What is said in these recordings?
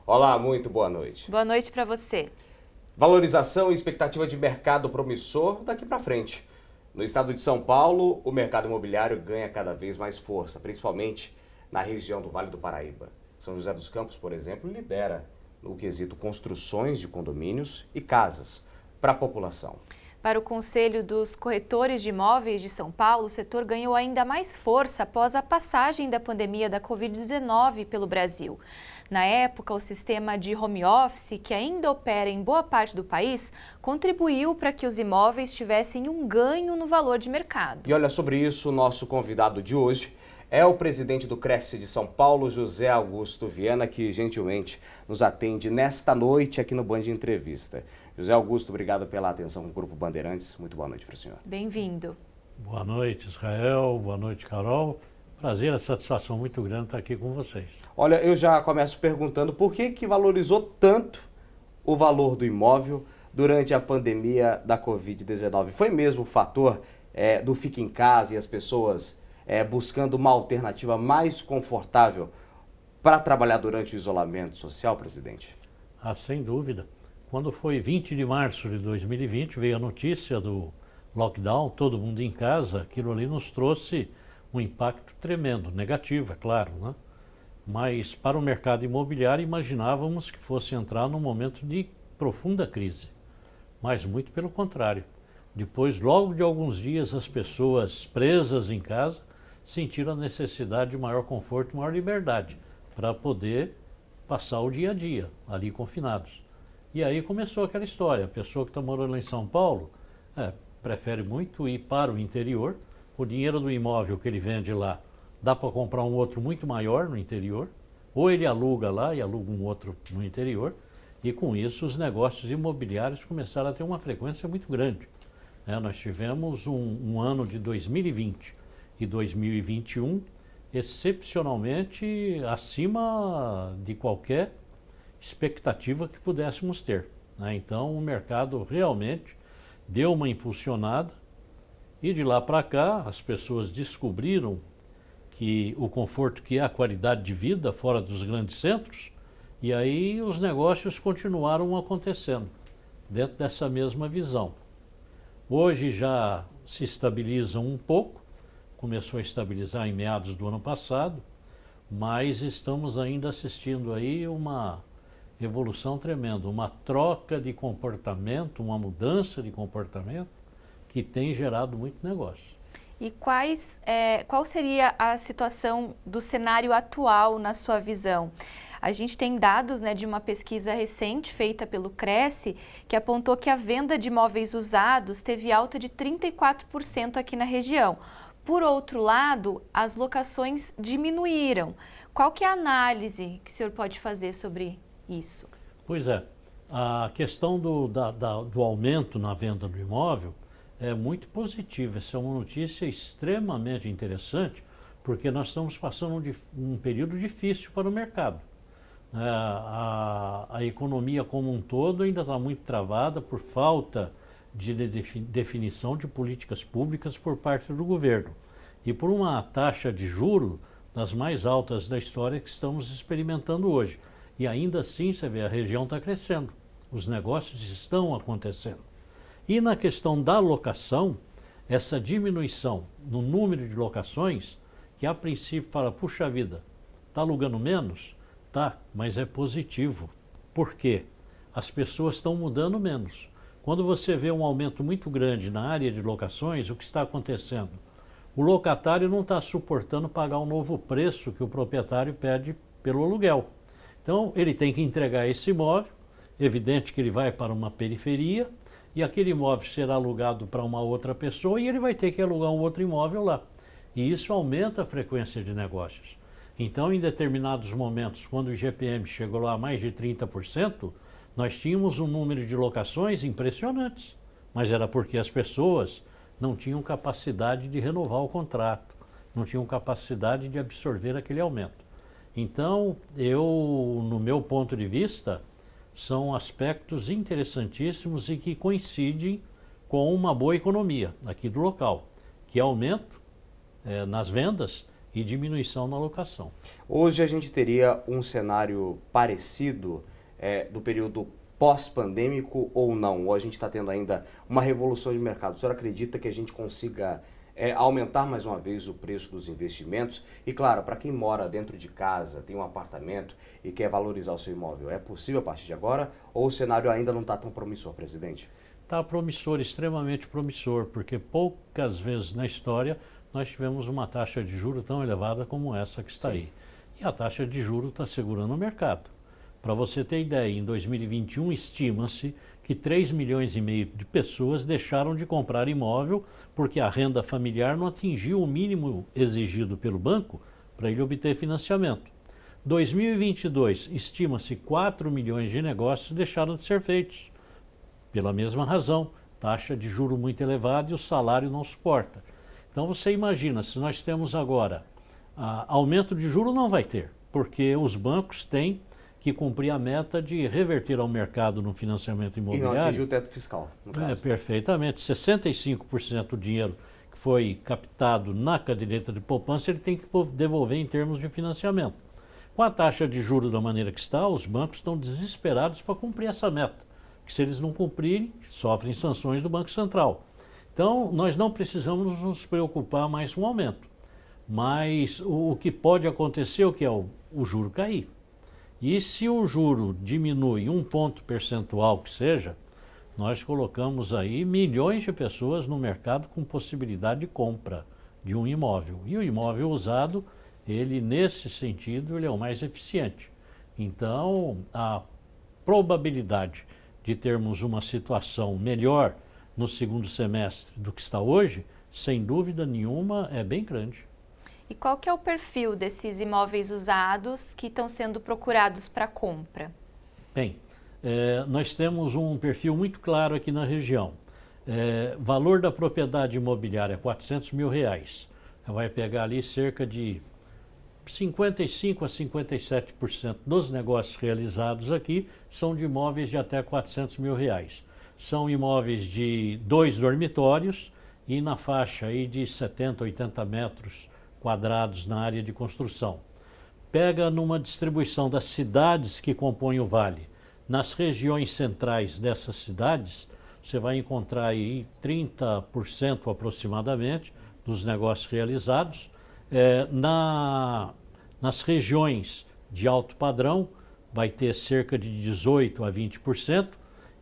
Olá, muito boa noite. Boa noite para você. Valorização e expectativa de mercado promissor daqui para frente. No estado de São Paulo, o mercado imobiliário ganha cada vez mais força, principalmente na região do Vale do Paraíba. São José dos Campos, por exemplo, lidera no quesito construções de condomínios e casas para a população. Para o Conselho dos Corretores de Imóveis de São Paulo, o setor ganhou ainda mais força após a passagem da pandemia da Covid-19 pelo Brasil. Na época, o sistema de home office, que ainda opera em boa parte do país, contribuiu para que os imóveis tivessem um ganho no valor de mercado. E olha, sobre isso, o nosso convidado de hoje é o presidente do Cresce de São Paulo, José Augusto Viana, que gentilmente nos atende nesta noite aqui no Band Entrevista. José Augusto, obrigado pela atenção com o Grupo Bandeirantes. Muito boa noite para o senhor. Bem-vindo. Boa noite, Israel. Boa noite, Carol. Prazer, a satisfação muito grande estar aqui com vocês. Olha, eu já começo perguntando por que valorizou tanto o valor do imóvel durante a pandemia da Covid-19. Foi mesmo o fator do fica em casa e as pessoas buscando uma alternativa mais confortável para trabalhar durante o isolamento social, presidente? Ah, sem dúvida. Quando foi 20 de março de 2020, veio a notícia do lockdown, todo mundo em casa, aquilo ali nos trouxe um impacto tremendo, negativo, é claro, né? Mas para o mercado imobiliário imaginávamos que fosse entrar num momento de profunda crise, mas muito pelo contrário. Depois, logo de alguns dias, as pessoas presas em casa sentiram a necessidade de maior conforto e maior liberdade para poder passar o dia a dia, ali confinados. E aí começou aquela história, a pessoa que está morando lá em São Paulo prefere muito ir para o interior, o dinheiro do imóvel que ele vende lá dá para comprar um outro muito maior no interior, ou ele aluga lá e aluga um outro no interior, e com isso os negócios imobiliários começaram a ter uma frequência muito grande. Nós tivemos um ano de 2020 e 2021 excepcionalmente acima de qualquer expectativa que pudéssemos ter. Então o mercado realmente deu uma impulsionada e de lá para cá as pessoas descobriram que o conforto que é a qualidade de vida fora dos grandes centros, e aí os negócios continuaram acontecendo dentro dessa mesma visão. Hoje já se estabilizam um pouco, começou a estabilizar em meados do ano passado, mas estamos ainda assistindo aí uma evolução tremenda, uma troca de comportamento, uma mudança de comportamento que tem gerado muito negócio. E qual seria a situação do cenário atual na sua visão? A gente tem dados de uma pesquisa recente feita pelo Cresce que apontou que a venda de imóveis usados teve alta de 34% aqui na região. Por outro lado, as locações diminuíram. Qual que é a análise que o senhor pode fazer sobre isso? Pois é, a questão do aumento na venda do imóvel é muito positiva. Essa é uma notícia extremamente interessante, porque nós estamos passando um período difícil para o mercado. A economia como um todo ainda está muito travada por falta de definição de políticas públicas por parte do governo e por uma taxa de juro das mais altas da história que estamos experimentando hoje. E ainda assim, você vê, a região está crescendo, os negócios estão acontecendo. E na questão da locação, essa diminuição no número de locações, que a princípio fala, puxa vida, está alugando menos? Tá, mas é positivo. Por quê? As pessoas estão mudando menos. Quando você vê um aumento muito grande na área de locações, o que está acontecendo? O locatário não está suportando pagar o novo preço que o proprietário pede pelo aluguel. Então, ele tem que entregar esse imóvel, evidente que ele vai para uma periferia, e aquele imóvel será alugado para uma outra pessoa e ele vai ter que alugar um outro imóvel lá. E isso aumenta a frequência de negócios. Então, em determinados momentos, quando o IGPM chegou lá a mais de 30%, nós tínhamos um número de locações impressionantes. Mas era porque as pessoas não tinham capacidade de renovar o contrato, não tinham capacidade de absorver aquele aumento. Então, no meu ponto de vista, são aspectos interessantíssimos e que coincidem com uma boa economia aqui do local, que é aumento nas vendas e diminuição na locação. Hoje a gente teria um cenário parecido do período pós-pandêmico ou não? Ou a gente está tendo ainda uma revolução de mercado? O senhor acredita que a gente consiga aumentar mais uma vez o preço dos investimentos? E claro, para quem mora dentro de casa, tem um apartamento e quer valorizar o seu imóvel, é possível a partir de agora? Ou o cenário ainda não está tão promissor, presidente? Está promissor, extremamente promissor, porque poucas vezes na história nós tivemos uma taxa de juros tão elevada como essa que está aí. E a taxa de juros está segurando o mercado. Para você ter ideia, em 2021 estima-se que 3,5 milhões de pessoas deixaram de comprar imóvel porque a renda familiar não atingiu o mínimo exigido pelo banco para ele obter financiamento. 2022, estima-se 4 milhões de negócios deixaram de ser feitos. Pela mesma razão, taxa de juro muito elevada e o salário não suporta. Então você imagina, se nós temos agora aumento de juro, não vai ter, porque os bancos têm que cumprir a meta de reverter ao mercado no financiamento imobiliário. E não atingir o teto fiscal, no caso. Perfeitamente. 65% do dinheiro que foi captado na caderneta de poupança, ele tem que devolver em termos de financiamento. Com a taxa de juros da maneira que está, os bancos estão desesperados para cumprir essa meta, que se eles não cumprirem, sofrem sanções do Banco Central. Então, nós não precisamos nos preocupar mais com o aumento, mas o que pode acontecer é o que é o juro cair. E se o juro diminui 1 ponto percentual que seja, nós colocamos aí milhões de pessoas no mercado com possibilidade de compra de um imóvel. E o imóvel usado, ele nesse sentido, ele é o mais eficiente. Então, a probabilidade de termos uma situação melhor no segundo semestre do que está hoje, sem dúvida nenhuma, é bem grande. E qual que é o perfil desses imóveis usados que estão sendo procurados para compra? Bem, nós temos um perfil muito claro aqui na região. Valor da propriedade imobiliária, R$400 mil. Vai pegar ali cerca de 55% a 57% dos negócios realizados aqui são de imóveis de até R$400 mil. São imóveis de 2 dormitórios e na faixa aí de 70, 80 metros quadrados na área de construção. Pega numa distribuição das cidades que compõem o vale. Nas regiões centrais dessas cidades, você vai encontrar aí 30% aproximadamente dos negócios realizados. Nas regiões de alto padrão, vai ter cerca de 18% a 20%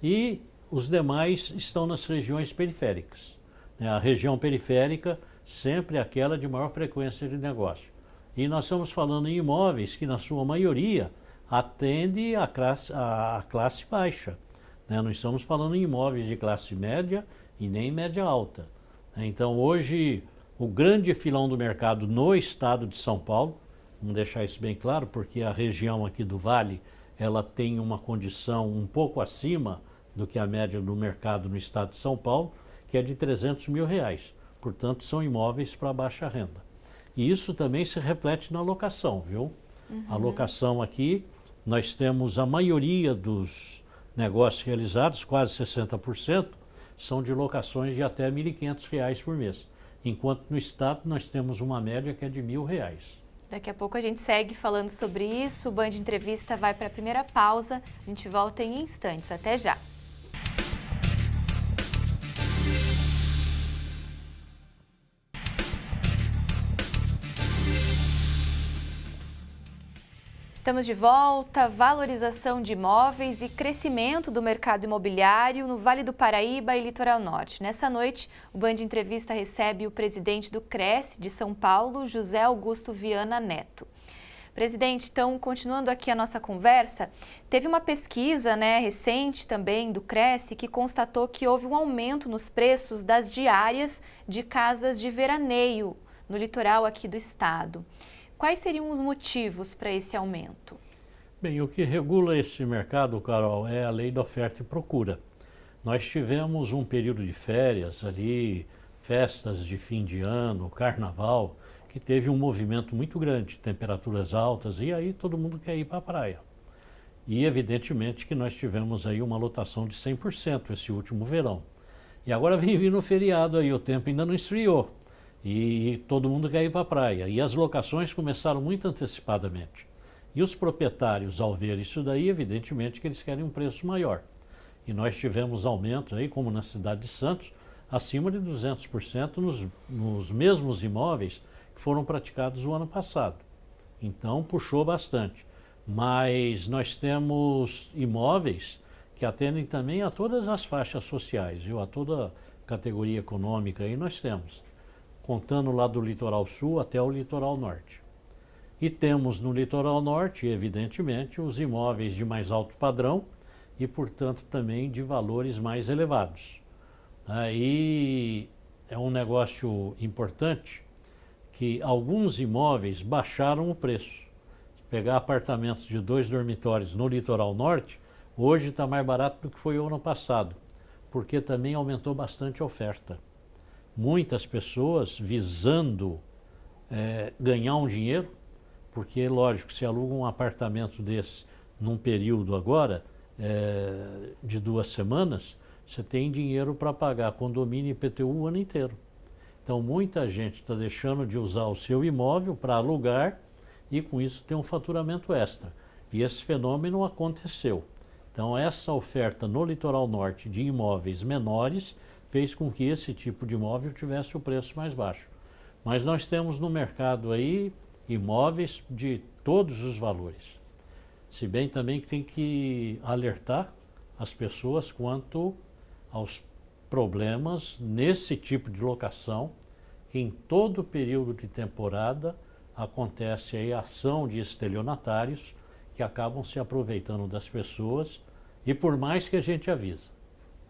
e os demais estão nas regiões periféricas. A região periférica sempre é aquela de maior frequência de negócio. E nós estamos falando em imóveis que, na sua maioria, atende a classe baixa. Não estamos falando em imóveis de classe média e nem média alta. Então, hoje, o grande filão do mercado no estado de São Paulo, vamos deixar isso bem claro, porque a região aqui do Vale, ela tem uma condição um pouco acima do que a média do mercado no estado de São Paulo, que é de R$300 mil. Portanto, são imóveis para baixa renda. E isso também se reflete na locação, viu? A locação aqui, nós temos a maioria dos negócios realizados, quase 60%, são de locações de até R$1.500 por mês. Enquanto no estado nós temos uma média que é de R$1.000. Daqui a pouco a gente segue falando sobre isso. O Band Entrevista vai para a primeira pausa. A gente volta em instantes. Até já. Estamos de volta. Valorização de imóveis e crescimento do mercado imobiliário no Vale do Paraíba e Litoral Norte. Nessa noite, o Band Entrevista recebe o presidente do Cresce de São Paulo, José Augusto Viana Neto. Presidente, então, continuando aqui a nossa conversa, teve uma pesquisa recente também do Cresce que constatou que houve um aumento nos preços das diárias de casas de veraneio no litoral aqui do estado. Quais seriam os motivos para esse aumento? Bem, o que regula esse mercado, Carol, é a lei da oferta e procura. Nós tivemos um período de férias ali, festas de fim de ano, carnaval, que teve um movimento muito grande, temperaturas altas, e aí todo mundo quer ir para a praia. E evidentemente que nós tivemos aí uma lotação de 100% esse último verão. E agora vem vindo o feriado aí, o tempo ainda não esfriou. E todo mundo quer ir para a praia. E as locações começaram muito antecipadamente. E os proprietários, ao ver isso daí, evidentemente que eles querem um preço maior. E nós tivemos aumentos aí, como na cidade de Santos, acima de 200% nos mesmos imóveis que foram praticados o ano passado. Então puxou bastante. Mas nós temos imóveis que atendem também a todas as faixas sociais, viu? A toda categoria econômica aí nós temos, contando lá do litoral sul até o litoral norte. E temos no litoral norte, evidentemente, os imóveis de mais alto padrão e, portanto, também de valores mais elevados. Aí é um negócio importante que alguns imóveis baixaram o preço. Se pegar apartamentos de 2 dormitórios no litoral norte, hoje está mais barato do que foi o ano passado, porque também aumentou bastante a oferta. Muitas pessoas visando ganhar um dinheiro, porque, lógico, se aluga um apartamento desse num período agora de 2 semanas, você tem dinheiro para pagar condomínio e IPTU o ano inteiro. Então, muita gente está deixando de usar o seu imóvel para alugar e, com isso, tem um faturamento extra. E esse fenômeno aconteceu. Então, essa oferta no litoral norte de imóveis menores fez com que esse tipo de imóvel tivesse o preço mais baixo. Mas nós temos no mercado aí imóveis de todos os valores. Se bem também que tem que alertar as pessoas quanto aos problemas nesse tipo de locação, que em todo período de temporada acontece aí a ação de estelionatários que acabam se aproveitando das pessoas e por mais que a gente avisa,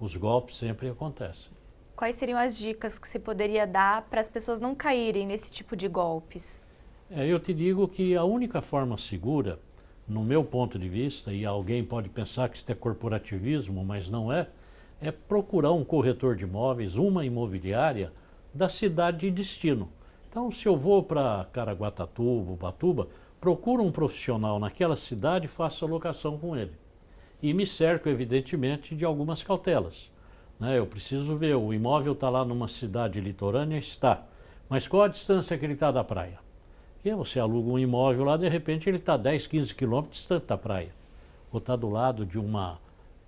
os golpes sempre acontecem. Quais seriam as dicas que você poderia dar para as pessoas não caírem nesse tipo de golpes? Eu te digo que a única forma segura, no meu ponto de vista, e alguém pode pensar que isso é corporativismo, mas não é procurar um corretor de imóveis, uma imobiliária da cidade de destino. Então, se eu vou para Caraguatatuba, Ubatuba, procuro um profissional naquela cidade e faço a locação com ele. E me cerco, evidentemente, de algumas cautelas. Eu preciso ver, o imóvel está lá numa cidade litorânea? Está. Mas qual a distância que ele está da praia? Porque você aluga um imóvel lá, de repente ele está 10, 15 quilômetros distante da praia. Ou está do lado de uma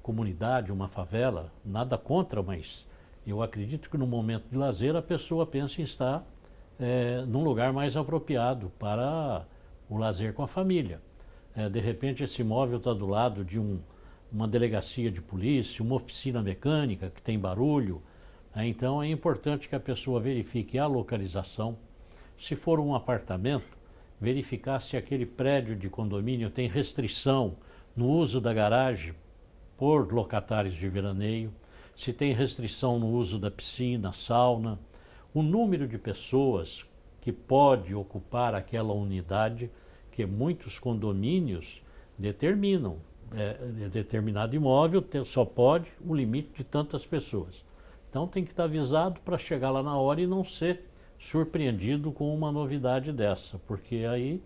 comunidade, uma favela, nada contra, mas eu acredito que no momento de lazer a pessoa pensa em estar num lugar mais apropriado para o lazer com a família. De repente esse imóvel está do lado de uma delegacia de polícia, uma oficina mecânica que tem barulho. Então é importante que a pessoa verifique a localização. Se for um apartamento, verificar se aquele prédio de condomínio tem restrição no uso da garagem por locatários de veraneio, se tem restrição no uso da piscina, sauna, o número de pessoas que pode ocupar aquela unidade, que muitos condomínios determinam. Determinado imóvel só pode o limite de tantas pessoas. Então tem que estar avisado para chegar lá na hora e não ser surpreendido com uma novidade dessa, porque aí,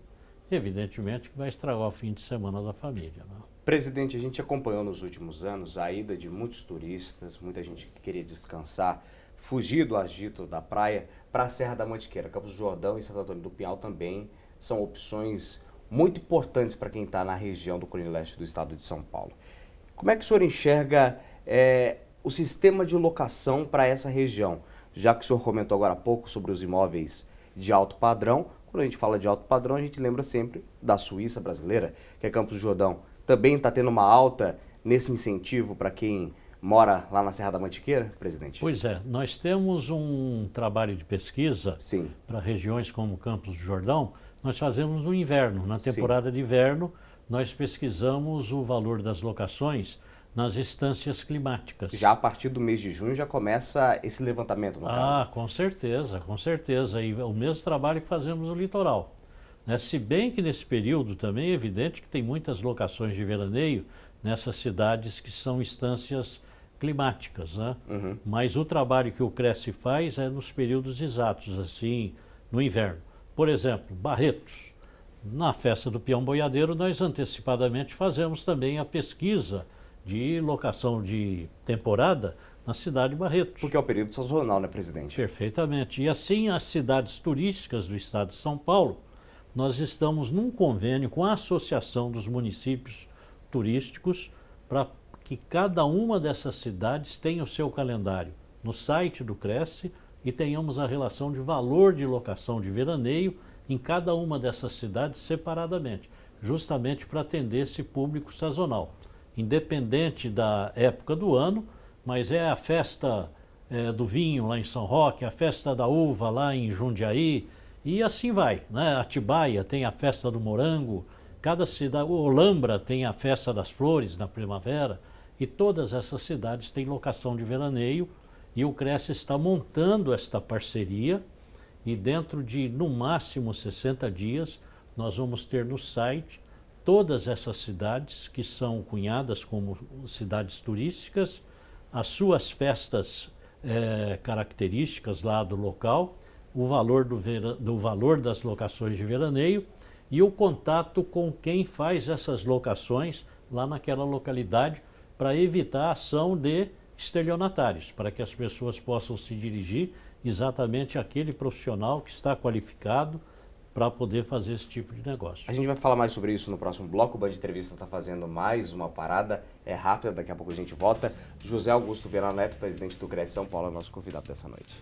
evidentemente, vai estragar o fim de semana da família. Presidente, a gente acompanhou nos últimos anos a ida de muitos turistas, muita gente que queria descansar, fugir do agito da praia para a Serra da Mantiqueira. Campos do Jordão e Santo Antônio do Pinhal também são opções muito importantes para quem está na região do Cone Leste do estado de São Paulo. Como é que o senhor enxerga o sistema de locação para essa região? Já que o senhor comentou agora há pouco sobre os imóveis de alto padrão, quando a gente fala de alto padrão, a gente lembra sempre da Suíça brasileira, que é Campos do Jordão. Também está tendo uma alta nesse incentivo para quem mora lá na Serra da Mantiqueira, presidente? Pois é, nós temos um trabalho de pesquisa para regiões como Campos do Jordão. Nós fazemos no inverno, na temporada de inverno, nós pesquisamos o valor das locações nas instâncias climáticas. Já a partir do mês de junho já começa esse levantamento, no caso? Com certeza, com certeza. E o mesmo trabalho que fazemos no litoral. Se bem que nesse período também é evidente que tem muitas locações de veraneio nessas cidades que são instâncias climáticas, Uhum. Mas o trabalho que o Cresce faz é nos períodos exatos, assim, no inverno. Por exemplo, Barretos. Na festa do Peão Boiadeiro, nós antecipadamente fazemos também a pesquisa de locação de temporada na cidade de Barretos. Porque é o período sazonal, né, presidente? Perfeitamente. E assim, as cidades turísticas do estado de São Paulo, nós estamos num convênio com a Associação dos Municípios Turísticos para que cada uma dessas cidades tenha o seu calendário no site do Cresce e tenhamos a relação de valor de locação de veraneio em cada uma dessas cidades separadamente, justamente para atender esse público sazonal, independente da época do ano, mas é a festa do vinho lá em São Roque, a festa da uva lá em Jundiaí, e assim vai, né? Atibaia tem a festa do morango, cada cidade, Olambra tem a festa das flores na primavera, e todas essas cidades têm locação de veraneio, e o Cresce está montando esta parceria, e dentro de, no máximo, 60 dias, nós vamos ter no site todas essas cidades que são cunhadas como cidades turísticas, as suas festas características lá do local, o valor do valor das locações de veraneio e o contato com quem faz essas locações lá naquela localidade para evitar a ação de estelionatários, para que as pessoas possam se dirigir exatamente àquele profissional que está qualificado para poder fazer esse tipo de negócio. A gente vai falar mais sobre isso no próximo bloco. O Band Entrevista está fazendo mais uma parada, é rápida, daqui a pouco a gente volta. José Augusto Viana Neto, presidente do Cresce São Paulo, é nosso convidado dessa noite.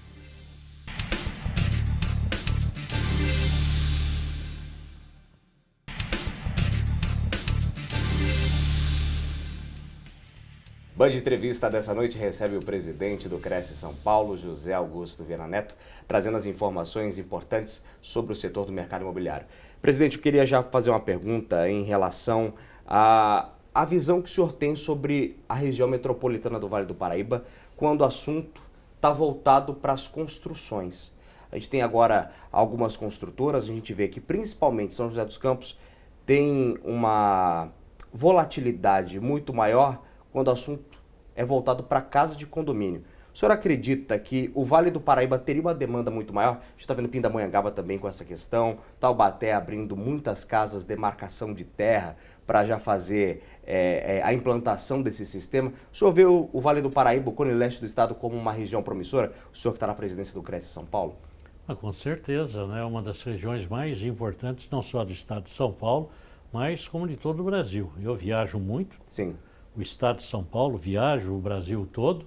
Band Entrevista dessa noite recebe o presidente do Cresce São Paulo, José Augusto Viana Neto, trazendo as informações importantes sobre o setor do mercado imobiliário. Presidente, eu queria já fazer uma pergunta em relação à visão que o senhor tem sobre a região metropolitana do Vale do Paraíba, quando o assunto está voltado para as construções. A gente tem agora algumas construtoras, a gente vê que principalmente São José dos Campos tem uma volatilidade muito maior quando o assunto é voltado para casa de condomínio. O senhor acredita que o Vale do Paraíba teria uma demanda muito maior? A gente está vendo Pindamonhangaba também com essa questão, Taubaté abrindo muitas casas, demarcação de terra para já fazer a implantação desse sistema. O senhor vê o Vale do Paraíba, o Cone Leste do estado, como uma região promissora? O senhor que está na presidência do Cresce São Paulo? Com certeza, né? Uma das regiões mais importantes, não só do estado de São Paulo, mas como de todo o Brasil. Eu viajo muito. Sim. O estado de São Paulo, viajo o Brasil todo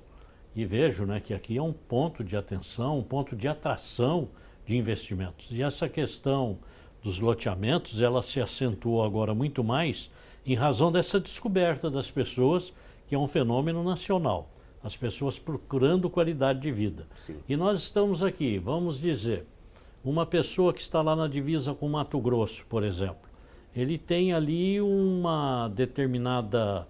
e vejo, né, que aqui é um ponto de atenção, um ponto de atração de investimentos. E essa questão dos loteamentos, ela se acentuou agora muito mais em razão dessa descoberta das pessoas, que é um fenômeno nacional. As pessoas procurando qualidade de vida. Sim. E nós estamos aqui, vamos dizer, uma pessoa que está lá na divisa com Mato Grosso, por exemplo, ele tem ali uma determinada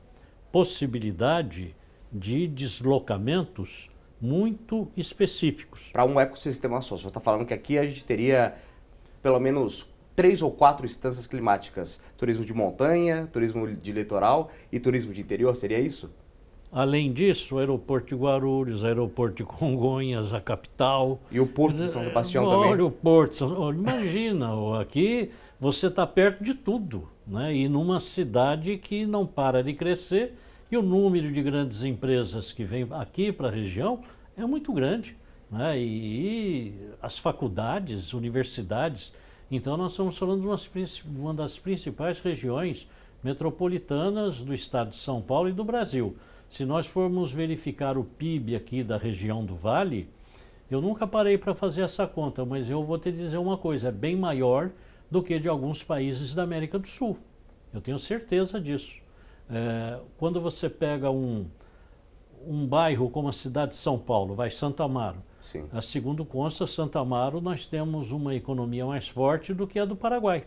possibilidade de deslocamentos muito específicos. Para um ecossistema só. O senhor está falando que aqui a gente teria pelo menos 3 ou 4 instâncias climáticas. Turismo de montanha, turismo de litoral e turismo de interior, seria isso? Além disso, o aeroporto de Guarulhos, o aeroporto de Congonhas, a capital. E o Porto de São Sebastião também? Olha o Porto, imagina, aqui você está perto de tudo, né? E numa cidade que não para de crescer, e o número de grandes empresas que vêm aqui para a região é muito grande, né? E as faculdades, universidades. Então nós estamos falando de uma das principais regiões metropolitanas do estado de São Paulo e do Brasil. Se nós formos verificar o PIB aqui da região do Vale, eu nunca parei para fazer essa conta, mas eu vou te dizer uma coisa, é bem maior do que de alguns países da América do Sul. Eu tenho certeza disso. Quando você pega um bairro como a cidade de São Paulo, vai Santa Amaro. Sim. Segundo consta, Santa Amaro, nós temos uma economia mais forte do que a do Paraguai.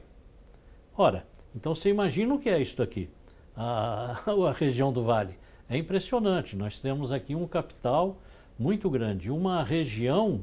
Ora, então você imagina o que é isso aqui, a região do Vale. É impressionante, nós temos aqui um capital muito grande, uma região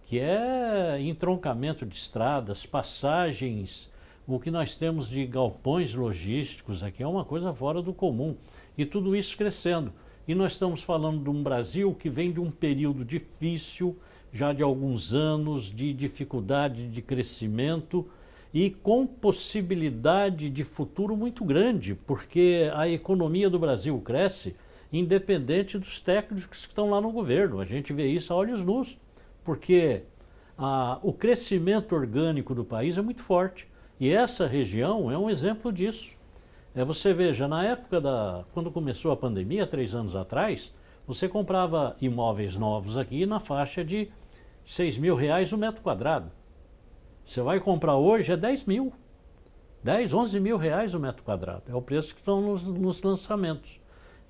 que é entroncamento de estradas, passagens, o que nós temos de galpões logísticos aqui é uma coisa fora do comum. E tudo isso crescendo. E nós estamos falando de um Brasil que vem de um período difícil, já de alguns anos, de dificuldade de crescimento e com possibilidade de futuro muito grande, porque a economia do Brasil cresce independente dos técnicos que estão lá no governo. A gente vê isso a olhos nus, porque o crescimento orgânico do país é muito forte. E essa região é um exemplo disso. Você veja, na época quando começou a pandemia, 3 anos atrás, você comprava imóveis novos aqui na faixa de R$6.000 o metro quadrado. Você vai comprar hoje é 10 mil. 10, 11 mil reais o metro quadrado. É o preço que estão nos lançamentos.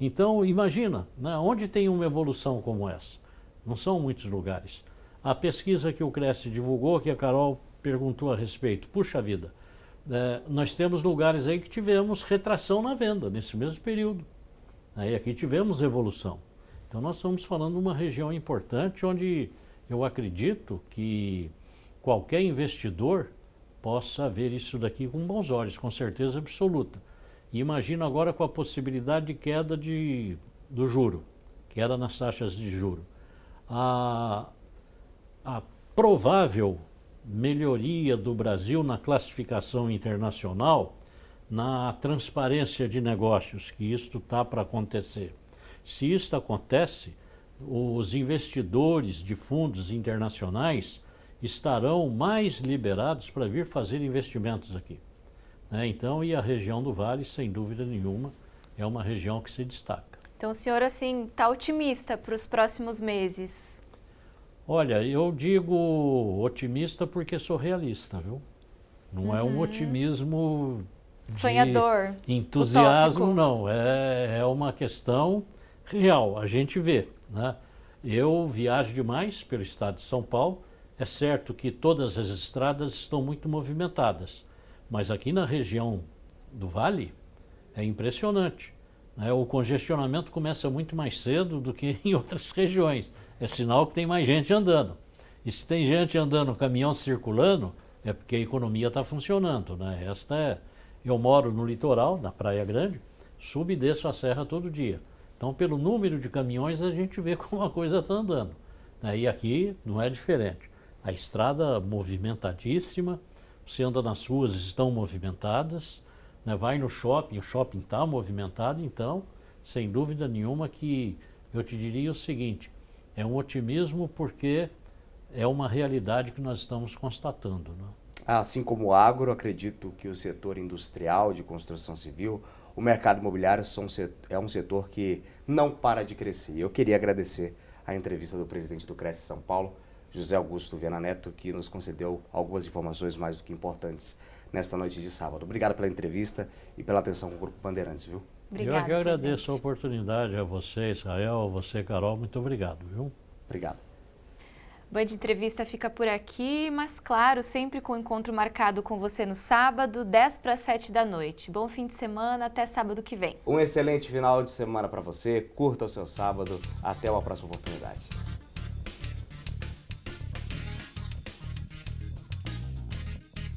Então, imagina, né, onde tem uma evolução como essa? Não são muitos lugares. A pesquisa que o Cresce divulgou, que a Carol perguntou a respeito, puxa vida, nós temos lugares aí que tivemos retração na venda nesse mesmo período. Aí aqui tivemos evolução. Então nós estamos falando de uma região importante onde eu acredito que qualquer investidor possa ver isso daqui com bons olhos, com certeza absoluta. E imagino agora com a possibilidade de queda do juro, queda nas taxas de juro. A provável melhoria do Brasil na classificação internacional, na transparência de negócios, que isto está para acontecer. Se isto acontece, os investidores de fundos internacionais estarão mais liberados para vir fazer investimentos aqui. Então, e a região do Vale, sem dúvida nenhuma, é uma região que se destaca. Então, o senhor, assim, está otimista para os próximos meses? Olha, eu digo otimista porque sou realista, viu? Não é um otimismo sonhador, de entusiasmo, utópico. não. É uma questão real, a gente vê, né? Eu viajo demais pelo estado de São Paulo. É certo que todas as estradas estão muito movimentadas, mas aqui na região do Vale é impressionante, né? O congestionamento começa muito mais cedo do que em outras regiões. É sinal que tem mais gente andando. E se tem gente andando, caminhão circulando, é porque a economia está funcionando, né? Eu moro no litoral, na Praia Grande, subo e desço a serra todo dia. Então, pelo número de caminhões, a gente vê como a coisa está andando, né? E aqui não é diferente. A estrada movimentadíssima, você anda nas ruas, estão movimentadas, né? Vai no shopping, o shopping está movimentado, então, sem dúvida nenhuma que eu te diria o seguinte, é um otimismo porque é uma realidade que nós estamos constatando, né? Assim como o agro, acredito que o setor industrial de construção civil, o mercado imobiliário é um setor que não para de crescer. Eu queria agradecer a entrevista do presidente do Cresce São Paulo, José Augusto Viana Neto, que nos concedeu algumas informações mais do que importantes nesta noite de sábado. Obrigado pela entrevista e pela atenção com o Grupo Bandeirantes, viu? Obrigada, eu que agradeço presidente. a oportunidade a você, Israel, a você, Carol, muito obrigado, viu? Obrigado. Band Entrevista fica por aqui, mas claro, sempre com o encontro marcado com você no sábado, 10 para 7 da noite. Bom fim de semana, até sábado que vem. Um excelente final de semana para você, curta o seu sábado, até uma próxima oportunidade.